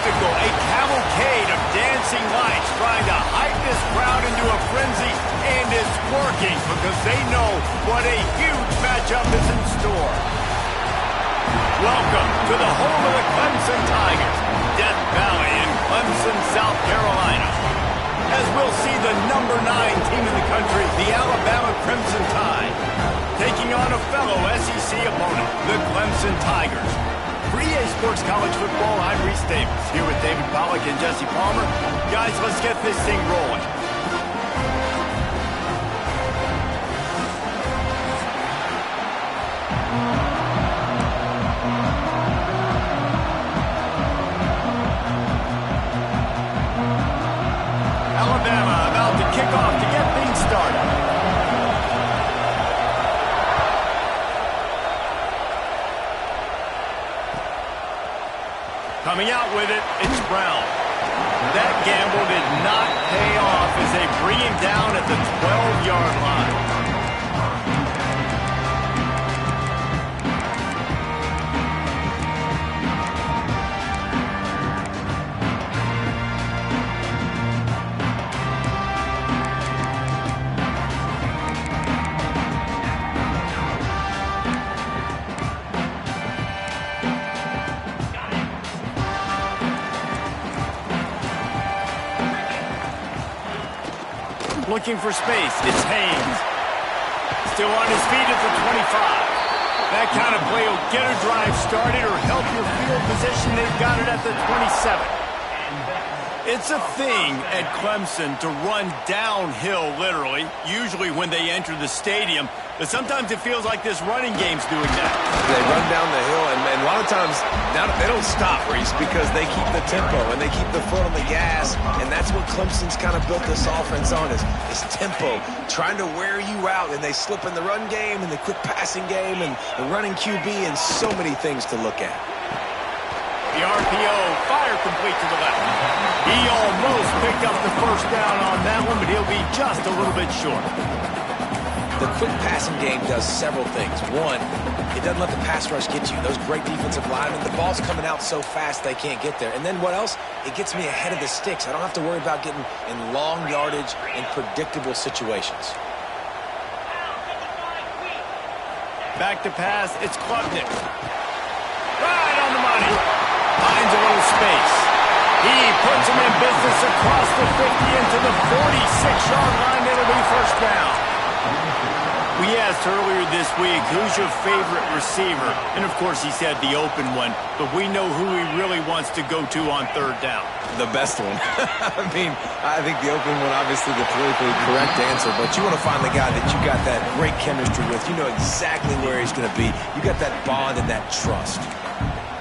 spectacle, a cavalcade of dancing lights trying to hype this crowd into a frenzy, and it's working because they know what a huge matchup is in store. Welcome to the home of the Clemson Tigers, Death Valley in Clemson, South Carolina. As we'll see the number 9 team in the country, the Bama Clemson Tide, taking on a fellow SEC opponent, the Clemson Tigers. For EA Sports College Football, I'm Reese Davis, here with David Pollack and Jesse Palmer. Guys, let's get this thing rolling. Alabama about to kick off to get things started. Coming out with it, it's Brown. That gamble did not pay off as they bring him down at the 12-yard line. Looking for space, it's Haynes. Still on his feet at the 25. That kind of play will get a drive started or help your field position. They've got it at the 27. It's a thing at Clemson to run downhill, literally, usually when they enter the stadium. But sometimes it feels like this running game's doing that. They run down the hill, and a lot of times now they don't stop, Reese, because they keep the tempo and they keep the foot on the gas, and that's what Clemson's kind of built this offense on is tempo, trying to wear you out, and they slip in the run game and the quick passing game and the running QB and so many things to look at. The RPO, fire complete to the left. He almost picked up the first down on that one, but he'll be just a little bit short. The quick passing game does several things. One, it doesn't let the pass rush get you. Those great defensive linemen, the ball's coming out so fast they can't get there. And then what else? It gets me ahead of the sticks. I don't have to worry about getting in long yardage and predictable situations. Back to pass, it's Klubnik. Right on the money. Finds a little space. He puts him in business across the 50 into the 46-yard line. It'll be first down. We asked earlier this week, who's your favorite receiver? And, of course, he said the open one. But we know who he really wants to go to on third down. The best one. I mean, I think the open one, obviously the politically correct answer. But you want to find the guy that you got that great chemistry with. You know exactly where he's going to be. You got that bond and that trust.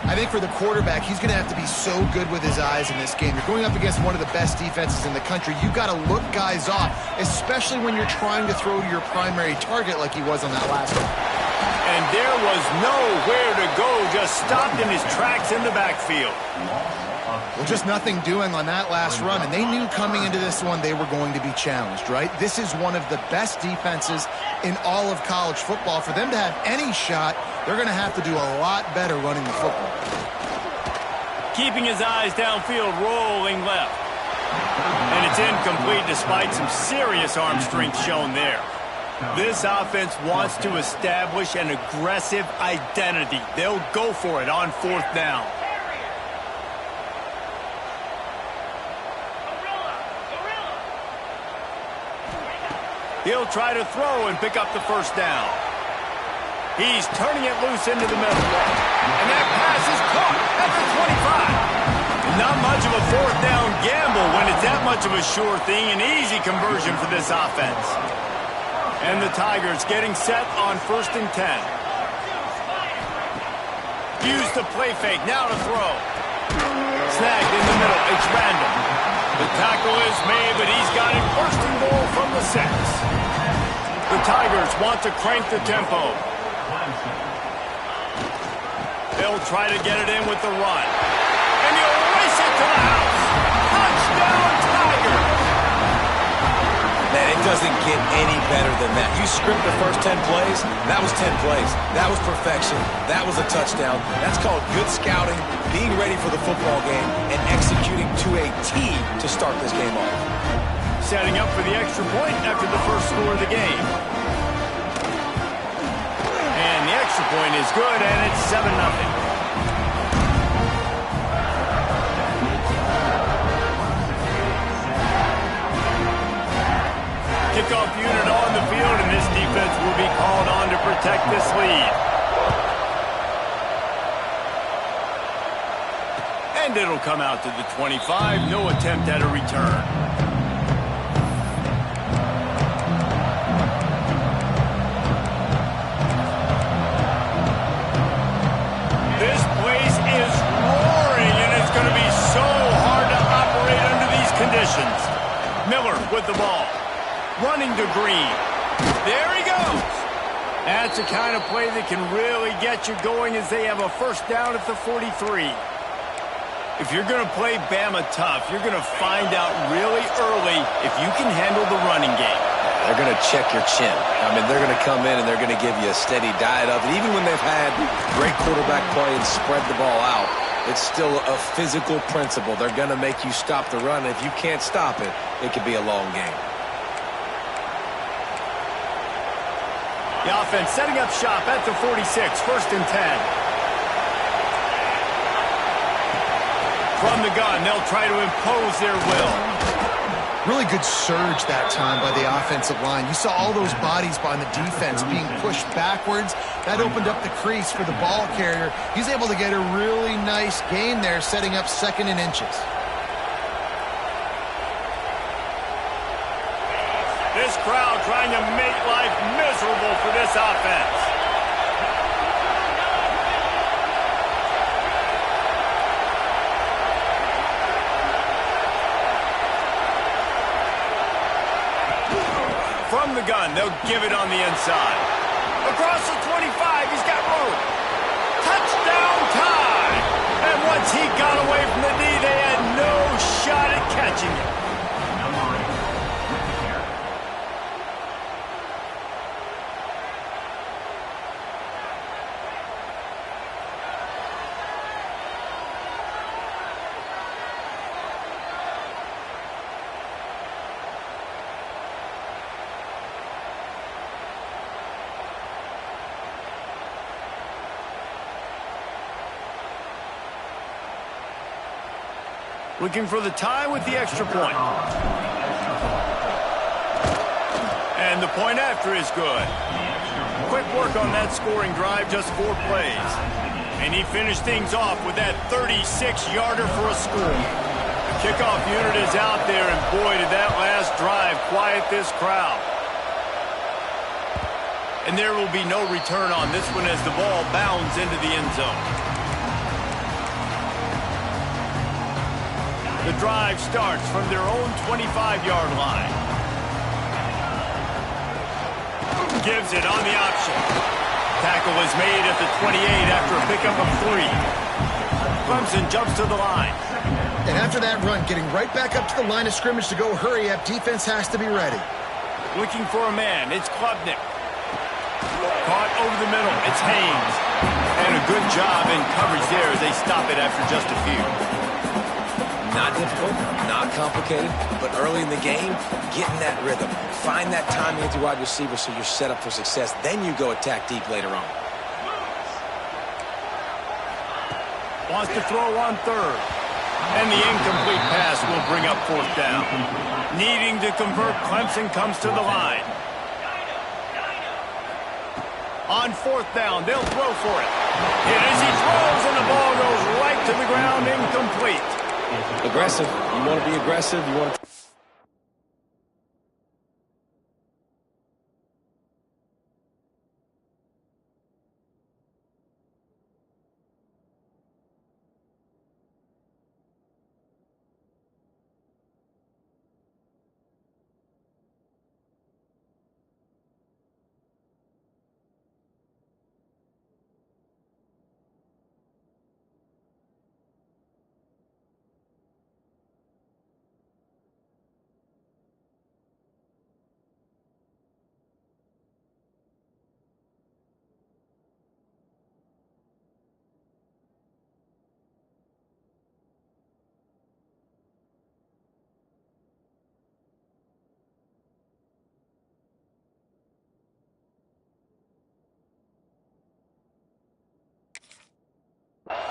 I think for the quarterback, he's going to have to be so good with his eyes in this game. You're going up against one of the best defenses in the country. You've got to look guys off, especially when you're trying to throw to your primary target like he was on that last one. And there was nowhere to go, just stopped in his tracks in the backfield. Well, just nothing doing on that last run, and they knew coming into this one they were going to be challenged, right? This is one of the best defenses in all of college football. For them to have any shot, they're going to have to do a lot better running the football. Keeping his eyes downfield, rolling left. And it's incomplete despite some serious arm strength shown there. This offense wants to establish an aggressive identity. They'll go for it on fourth down. He'll try to throw and pick up the first down. He's turning it loose into the middle. And that pass is caught at the 25. Not much of a fourth down gamble when it's that much of a sure thing. An easy conversion for this offense. And the Tigers getting set on 1st and 10. Use the play fake, now to throw. Snagged in the middle, it's random. The tackle is made, but he's got it first and goal from the 6. The Tigers want to crank the tempo. They'll try to get it in with the run. And he'll race it to the house. Touchdown, Tigers! Man, it doesn't get any better than that. You script the first 10 plays, that was 10 plays. That was perfection. That was a touchdown. That's called good scouting, being ready for the football game and executing to a T to start this game off. Setting up for the extra point after the first score of the game. And the extra point is good, and it's 7-0. Kickoff unit on the field, and this defense will be called on to protect this lead. And it'll come out to the 25. No attempt at a return. This place is roaring, and it's going to be so hard to operate under these conditions. Miller with the ball. Running to Green. There he goes. That's the kind of play that can really get you going as they have a first down at the 43. If you're going to play Bama tough, you're going to find out really early if you can handle the running game. They're going to check your chin. I mean, they're going to come in and they're going to give you a steady diet of it. Even when they've had great quarterback play and spread the ball out, it's still a physical principle. They're going to make you stop the run. If you can't stop it, it could be a long game. The offense setting up shop at the 46, 1st and 10. From the gun, they'll try to impose their will. Really good surge that time by the offensive line. You saw all those bodies by the defense being pushed backwards. That opened up the crease for the ball carrier. He's able to get a really nice gain there, setting up 2nd and inches. This crowd trying to make life miserable for this offense. From the gun, they'll give it on the inside. Across the 25, he's got room. Touchdown time! And once he got away from the knee, they had no shot at catching him. Looking for the tie with the extra point. And the point after is good. Quick work on that scoring drive, just 4 plays. And he finished things off with that 36-yarder for a score. The kickoff unit is out there, and boy, did that last drive quiet this crowd. And there will be no return on this one as the ball bounds into the end zone. The drive starts from their own 25-yard line. Gives it on the option. Tackle is made at the 28 after a pickup of 3. Clemson jumps to the line. And after that run, getting right back up to the line of scrimmage to go hurry up, defense has to be ready. Looking for a man, it's Klubnik. Caught over the middle, it's Haynes. And a good job in coverage there as they stop it after just a few. Not difficult, not complicated, but early in the game, get in that rhythm. Find that timing with your wide receiver so you're set up for success. Then you go attack deep later on. Wants to throw on 3rd. And the incomplete pass will bring up 4th down. Needing to convert, Clemson comes to the line. On 4th down, they'll throw for it. And as he throws, and the ball goes right to the ground, incomplete. Aggressive. You want to be aggressive. You want to...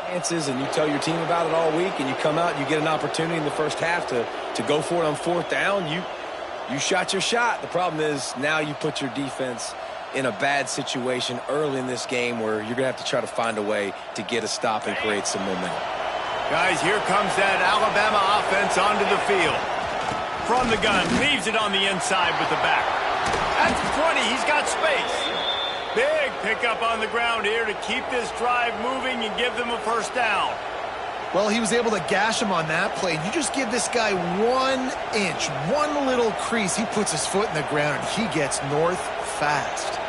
chances and you tell your team about it all week and you come out and you get an opportunity in the first half to go for it on fourth down, you shot your shot. The problem is now you put your defense in a bad situation early in this game where you're going to have to try to find a way to get a stop and create some momentum. Guys, here comes that Alabama offense onto the field. From the gun, leaves it on the inside with the back. That's 20. He's got space. Big pickup on the ground here to keep this drive moving and give them a first down. Well, he was able to gash him on that play. You just give this guy 1 inch, one little crease. He puts his foot in the ground, and he gets north fast.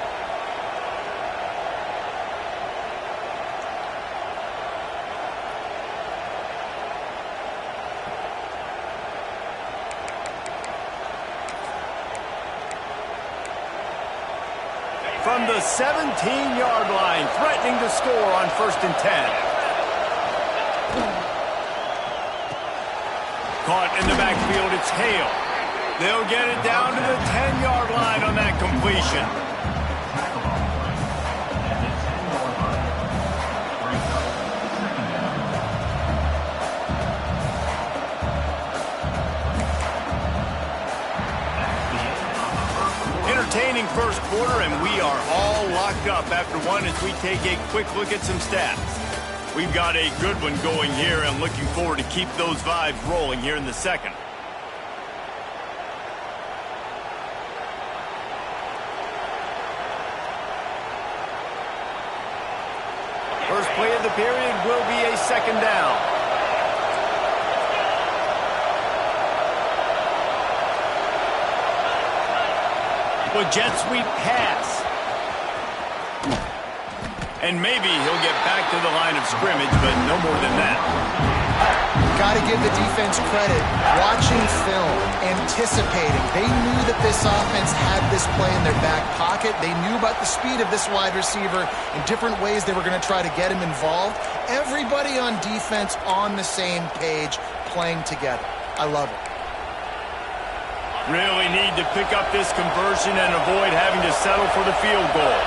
From the 17-yard line, threatening to score on 1st and 10. Caught in the backfield, it's Hale. They'll get it down to the 10-yard line on that completion. Entertaining first quarter, and we are all locked up after one as we take a quick look at some stats. We've got a good one going here and looking forward to keep those vibes rolling here in the second. First play of the period will be a second down. A jet sweep pass. And maybe he'll get back to the line of scrimmage, but no more than that. Got to give the defense credit. Watching film, anticipating. They knew that this offense had this play in their back pocket. They knew about the speed of this wide receiver in different ways they were going to try to get him involved. Everybody on defense on the same page, playing together. I love it. Really need to pick up this conversion and avoid having to settle for the field goal.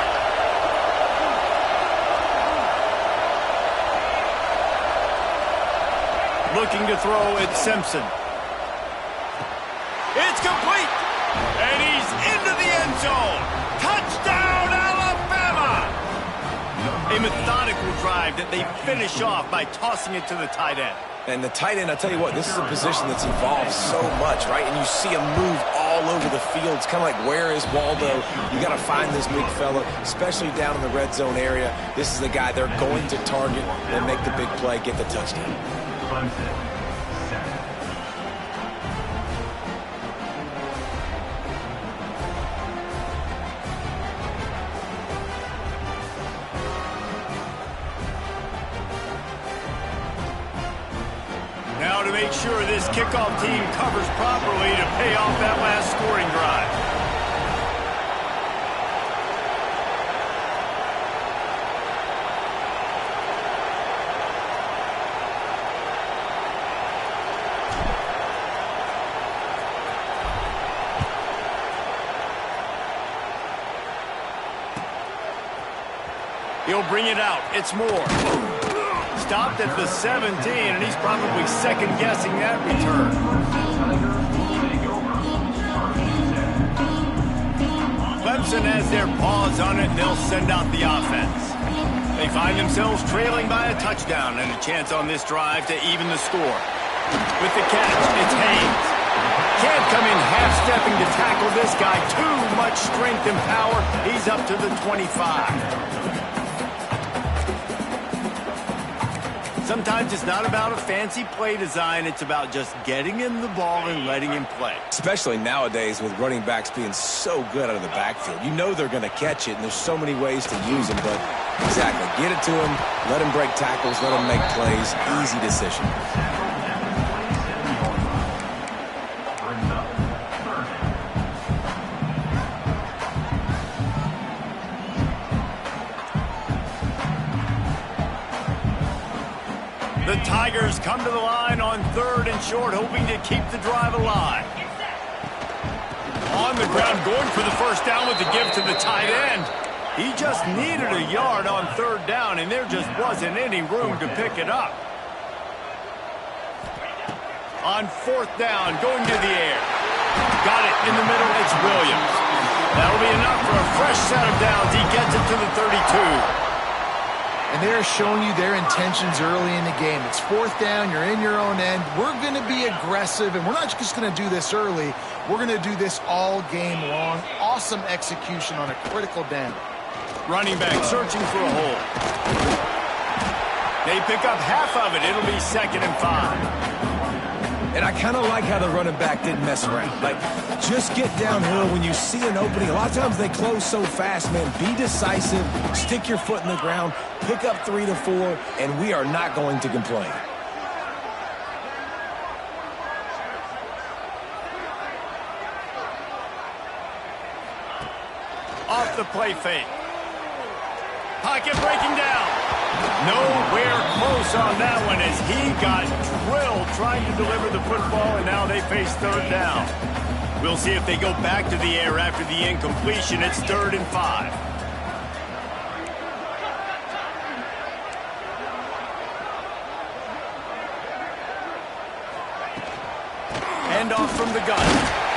Looking to throw at Simpson. It's complete! And he's into the end zone! Touchdown, Alabama! A methodical drive that they finish off by tossing it to the tight end. And the tight end, I'll tell you what, this is a position that's evolved so much, right? And you see him move all over the field. It's kind of like, where is Waldo? You got to find this big fella, especially down in the red zone area. This is the guy they're going to target and make the big play, get the touchdown. Now to make sure this kickoff team covers properly to pay off that last scoring drive. He'll bring it out. It's Moore. Stopped at the 17, and he's probably second-guessing that return. Clemson has their paws on it, and they'll send out the offense. They find themselves trailing by a touchdown and a chance on this drive to even the score. With the catch, it's Haynes. Can't come in half-stepping to tackle this guy. Too much strength and power. He's up to the 25. Sometimes it's not about a fancy play design. It's about just getting him the ball and letting him play. Especially nowadays with running backs being so good out of the backfield. You know they're going to catch it, and there's so many ways to use them. But exactly, get it to him, let him break tackles, let him make plays. Easy decision. The Tigers come to the line on 3rd and short, hoping to keep the drive alive. On the ground, going for the first down with the give to the tight end. He just needed a yard on third down, and there just wasn't any room to pick it up. On fourth down, going to the air. Got it in the middle. It's Williams. That'll be enough for a fresh set of downs. He gets it to the 32. And they're showing you their intentions early in the game. It's fourth down. You're in your own end. We're going to be aggressive, and we're not just going to do this early. We're going to do this all game long. Awesome execution on a critical down. Running back searching for a hole. They pick up half of it. It'll be 2nd and 5. And I kind of like how the running back didn't mess around. Like, just get downhill when you see an opening. A lot of times they close so fast, man. Be decisive, stick your foot in the ground, pick up 3 to 4, and we are not going to complain. Off the play fake. Pocket breaking down. Nowhere close on that one as he got drilled trying to deliver the football, and now they face third down. We'll see if they go back to the air after the incompletion. It's 3rd and 5. Hand off from the gun.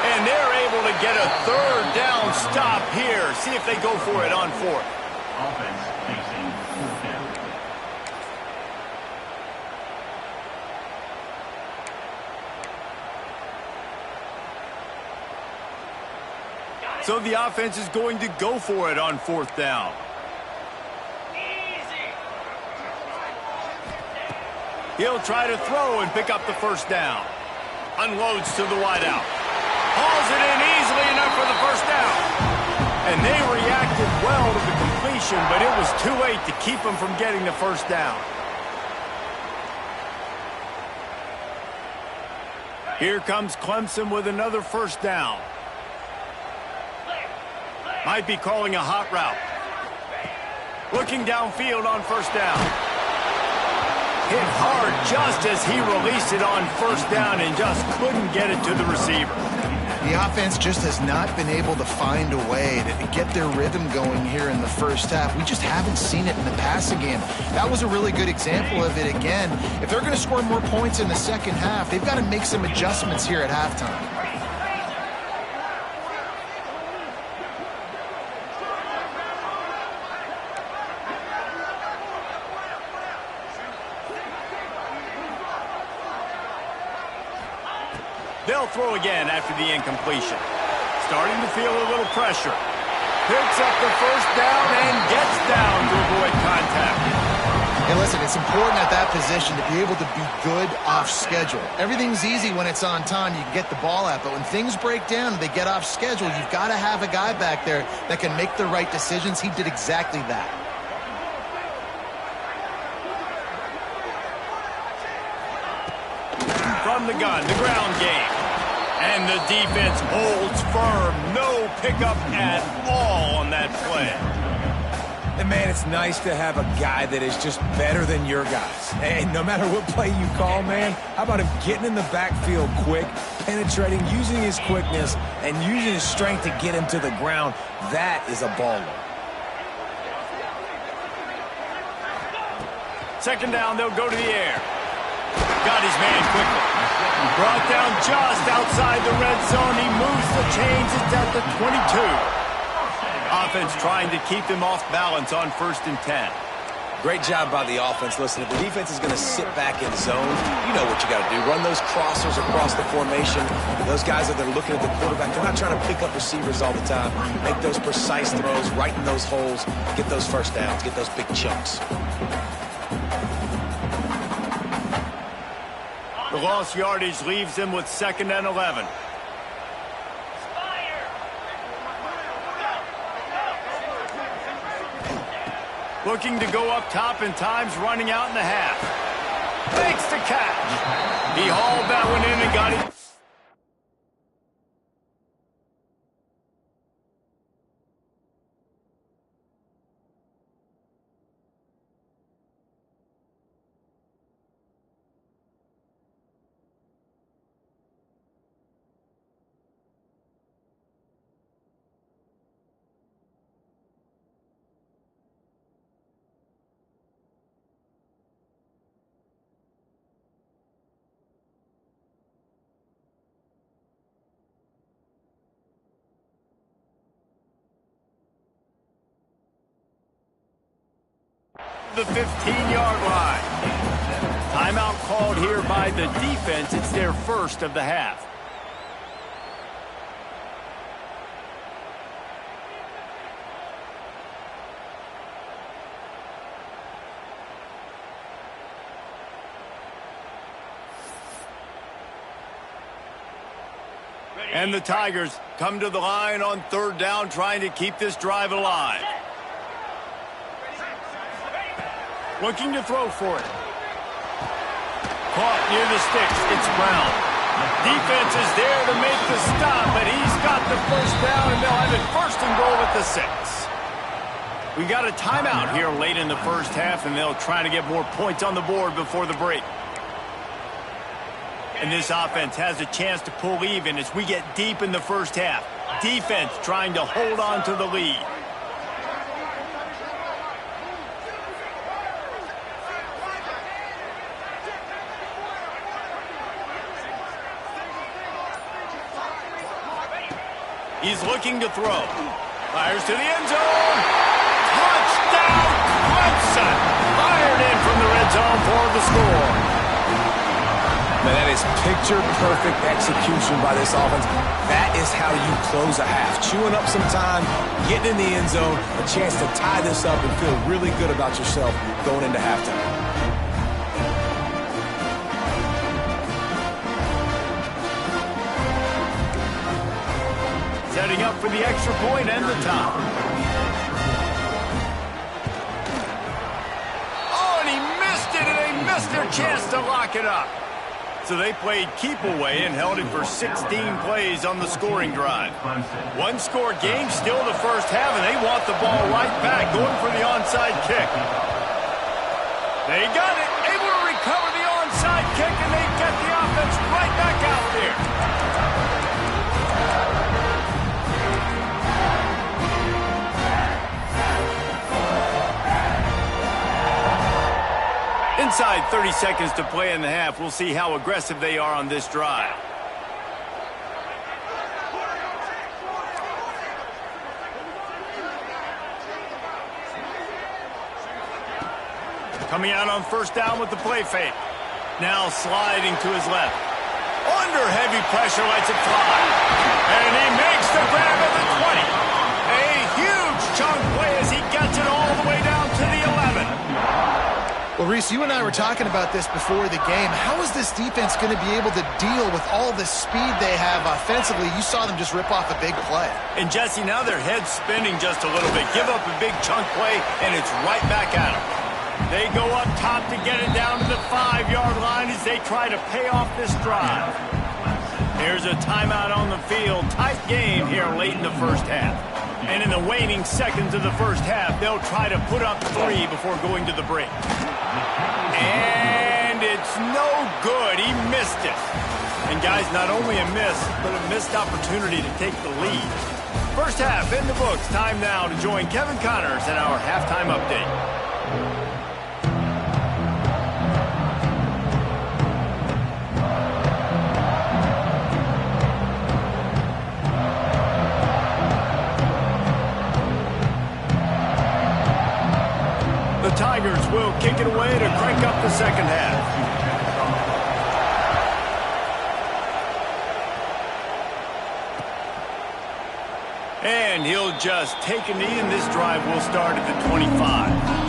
And they're able to get a third down stop here. See if they go for it on 4th. Offense facing 4th down. So the offense is going to go for it on 4th down. He'll try to throw and pick up the first down. Unloads to the wideout. Hauls it in easily enough for the first down. And they reacted well to the completion, but it was too late to keep them from getting the first down. Here comes Clemson with another first down. Might be calling a hot route. Looking downfield on first down. Hit hard just as he released it on first down and just couldn't get it to the receiver. The offense just has not been able to find a way to get their rhythm going here in the first half. We just haven't seen it in the passing game. That was a really good example of it again. If they're going to score more points in the second half, they've got to make some adjustments here at halftime. They'll throw again after the incompletion. Starting to feel a little pressure. Picks up the first down and gets down to avoid contact. And listen, it's important at that position to be able to be good off schedule. Everything's easy when it's on time. You can get the ball out. But when things break down and they get off schedule, you've got to have a guy back there that can make the right decisions. He did exactly that. From the gun, the ground game. And the defense holds firm. No pickup at all on that play. And, man, it's nice to have a guy that is just better than your guys. And no matter what play you call, man, how about him getting in the backfield quick, penetrating, using his quickness, and using his strength to get him to the ground. That is a baller. Second down, they'll go to the air. Got his man quickly. Brought down just outside the red zone. He moves the chains. It's at the 22. Offense trying to keep them off balance on 1st and 10. Great job by the offense. Listen, if the defense is going to sit back in zone, you know what you got to do. Run those crossers across the formation. Those guys are there looking at the quarterback. They're not trying to pick up receivers all the time. Make those precise throws, right in those holes, get those first downs, get those big chunks. The lost yardage leaves them with 2nd and 11. Looking to go up top, and time's running out in the half. Makes the catch. He hauled that one in and got it. the 15-yard line. Timeout called here by the defense. It's their first of the half. And the Tigers come to the line on third down, trying to keep this drive alive. Looking to throw for it. Caught near the sticks. It's Brown. Defense is there to make the stop, but he's got the first down, and they'll have it first and goal at the 6. We got a timeout here late in the first half, and they'll try to get more points on the board before the break. And this offense has a chance to pull even as we get deep in the first half. Defense trying to hold on to the lead. He's looking to throw. Fires to the end zone. Touchdown, Clemson. Fired in from the red zone for the score. Man, that is picture-perfect execution by this offense. That is how you close a half. Chewing up some time, getting in the end zone, a chance to tie this up and feel really good about yourself going into halftime. Setting up for the extra point and the top. Oh, and he missed it, and they missed their chance to lock it up. So they played keep away and held it for 16 plays on the scoring drive. One-score game, still the first half, and they want the ball right back, going for the onside kick. They got it, able to recover the onside kick, and they get the offense right back out there. Inside 30 seconds to play in the half. We'll see how aggressive they are on this drive. Coming out on first down with the play fake. Now sliding to his left. Under heavy pressure, lets it fly. And he makes the grab at the 20. A huge chunk play as he gets it all the way down to the 11. Well, Reese, you and I were talking about this before the game. How is this defense going to be able to deal with all the speed they have offensively? You saw them just rip off a big play. And, Jesse, now their head's spinning just a little bit. Give up a big chunk play, and it's right back at them. They go up top to get it down to the 5-yard line as they try to pay off this drive. Here's a timeout on the field. Tight game here late in the first half. And in the waning seconds of the first half, they'll try to put up 3 before going to the break. And it's no good. He missed it. And, guys, not only a miss, but a missed opportunity to take the lead. First half in the books. Time now to join Kevin Connors in our halftime update. The Tigers will kick it away to crank up the second half. And he'll just take a knee, and this drive will start at the 25.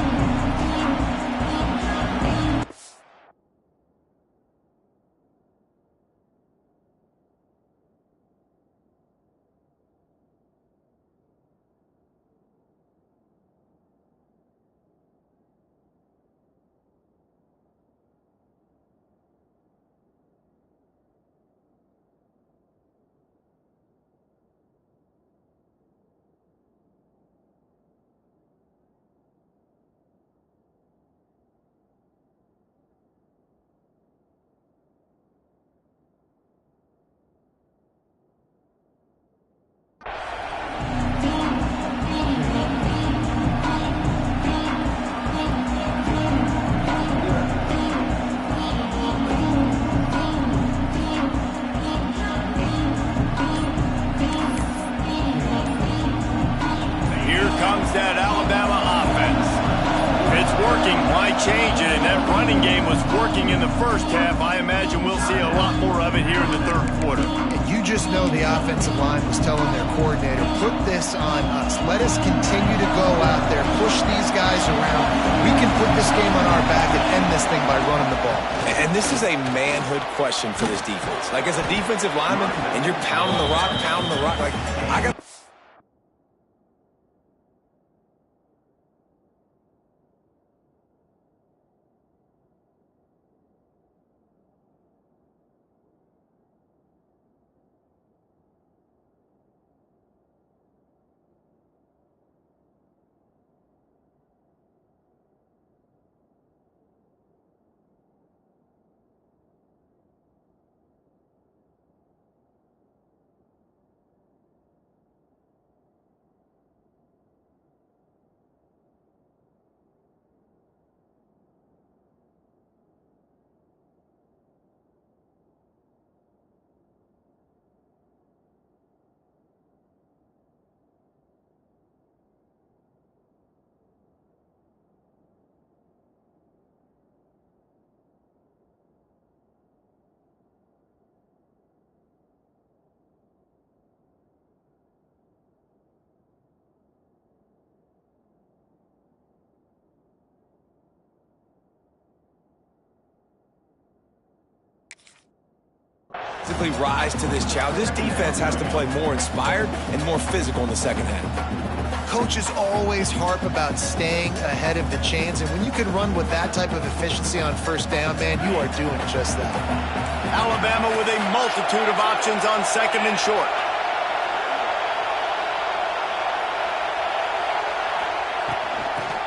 working. Why change it? And that running game was working in the first half. I imagine we'll see a lot more of it here in the third quarter. And you just know the offensive line was telling their coordinator, put this on us. Let us continue to go out there, push these guys around. We can put this game on our back and end this thing by running the ball. And this is a manhood question for this defense. Like, as a defensive lineman, and you're pounding the rock, like, I got... Physically rise to this challenge. This defense has to play more inspired and more physical in the second half. Coaches always harp about staying ahead of the chains, and when you can run with that type of efficiency on first down, man, you are doing just that. Alabama with a multitude of options on second and short.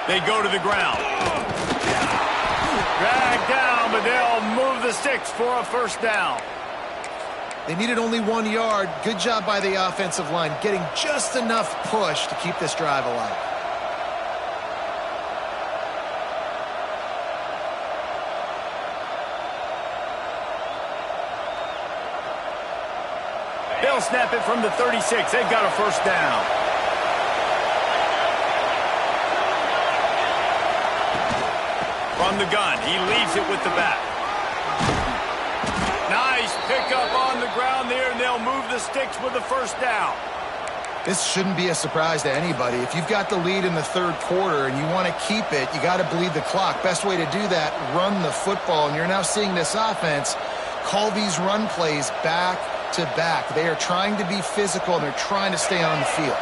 They go to the ground. Drag down, but they'll move the sticks for a first down. They needed only 1 yard. Good job by the offensive line, getting just enough push to keep this drive alive. They'll snap it from the 36. They've got a first down. From the gun, he leaves it with the back. Nice pickup on the ground there, and they'll move the sticks with the first down. This shouldn't be a surprise to anybody. If you've got the lead in the third quarter and you want to keep it, you got to bleed the clock. Best way to do that, run the football. And you're now seeing this offense call these run plays back to back. They are trying to be physical, and they're trying to stay on the field.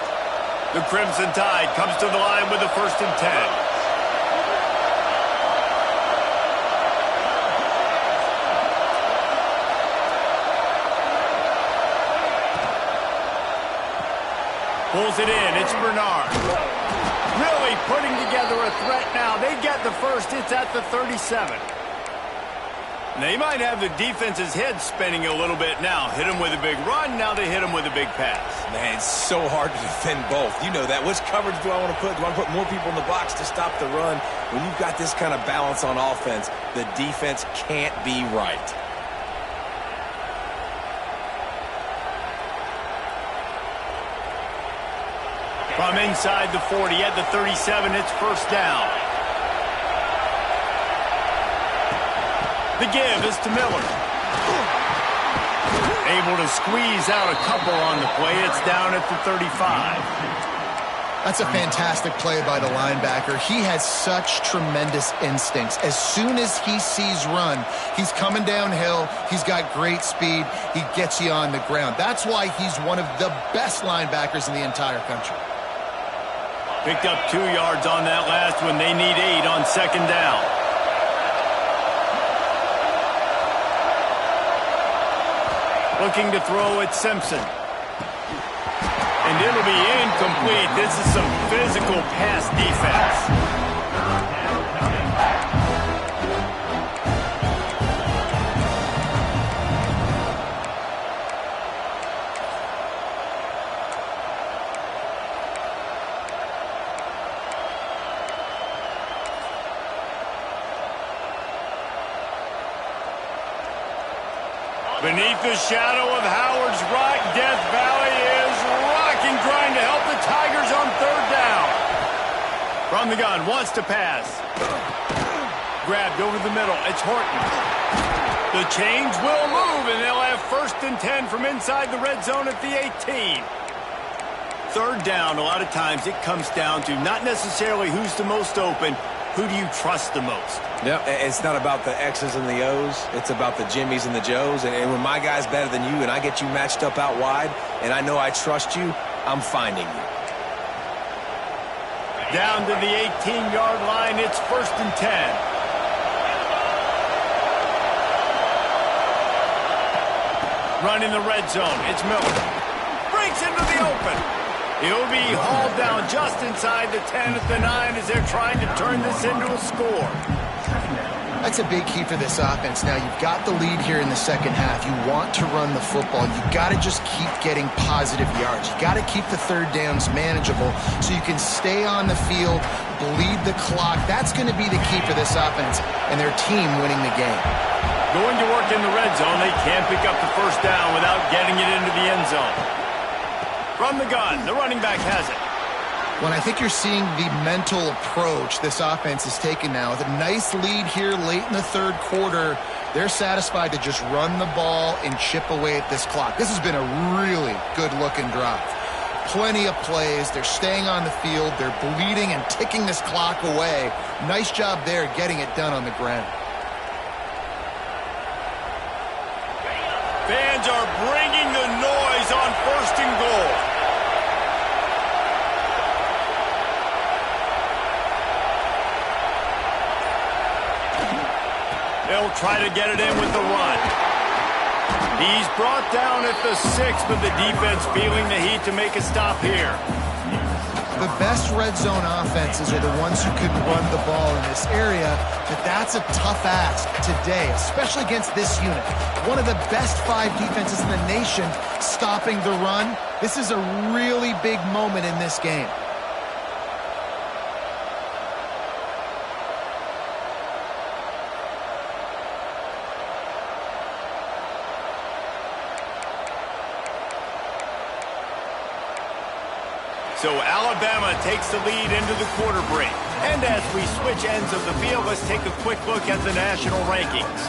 The Crimson Tide comes to the line with a 1st and 10. Pulls it in. It's Bernard. Really putting together a threat now. They get the first. It's at the 37. They might have the defense's head spinning a little bit now. Hit him with a big run. Now they hit him with a big pass. Man, it's so hard to defend both. You know that. Which coverage do I want to put? Do I want to put more people in the box to stop the run? When you've got this kind of balance on offense, the defense can't be right. From inside the 40 at the 37, it's first down. The give is to Miller. Able to squeeze out a couple on the play. It's down at the 35. That's a fantastic play by the linebacker. He has such tremendous instincts. As soon as he sees run, he's coming downhill. He's got great speed. He gets you on the ground. That's why he's one of the best linebackers in the entire country. Picked up 2 yards on that last one. They need 8 on second down. Looking to throw at Simpson. And it'll be incomplete. This is some physical pass defense. Beneath the shadow of Howard's Rock, Death Valley is rocking, trying to help the Tigers on third down. From the gun, wants to pass. Grabbed over the middle. It's Horton. The change will move, and they'll have 1st and 10 from inside the red zone at the 18. 3rd down, a lot of times it comes down to not necessarily who's the most open, who do you trust the most? Yep, it's not about the X's and the O's. It's about the Jimmies and the Joes. And when my guy's better than you and I get you matched up out wide and I know I trust you, I'm finding you. Down to the 18-yard line, it's 1st and 10. Running the red zone, it's Miller. Breaks into the open. He'll be hauled down just inside the 10 at the 9 as they're trying to turn this into a score. That's a big key for this offense. Now, you've got the lead here in the second half. You want to run the football. You've got to just keep getting positive yards. You've got to keep the 3rd downs manageable so you can stay on the field, bleed the clock. That's going to be the key for this offense and their team winning the game. Going to work in the red zone, they can't pick up the 1st down without getting it into the end zone. From the gun, the running back has it. Well, I think you're seeing the mental approach this offense is taking now. With a nice lead here late in the 3rd quarter, they're satisfied to just run the ball and chip away at this clock. This has been a really good-looking drive. Plenty of plays. They're staying on the field. They're bleeding and ticking this clock away. Nice job there getting it done on the ground. Fans are bringing the noise on 1st and goal. They'll try to get it in with the run. He's brought down at the 6, but the defense feeling the heat to make a stop here. The best red zone offenses are the ones who can run the ball in this area, but that's a tough ask today, especially against this unit. One of the best 5 defenses in the nation stopping the run. This is a really big moment in this game. So Alabama takes the lead into the quarter break. And as we switch ends of the field, let's take a quick look at the national rankings.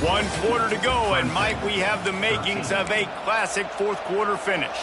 1 quarter to go, and Mike, we have the makings of a classic 4th quarter finish.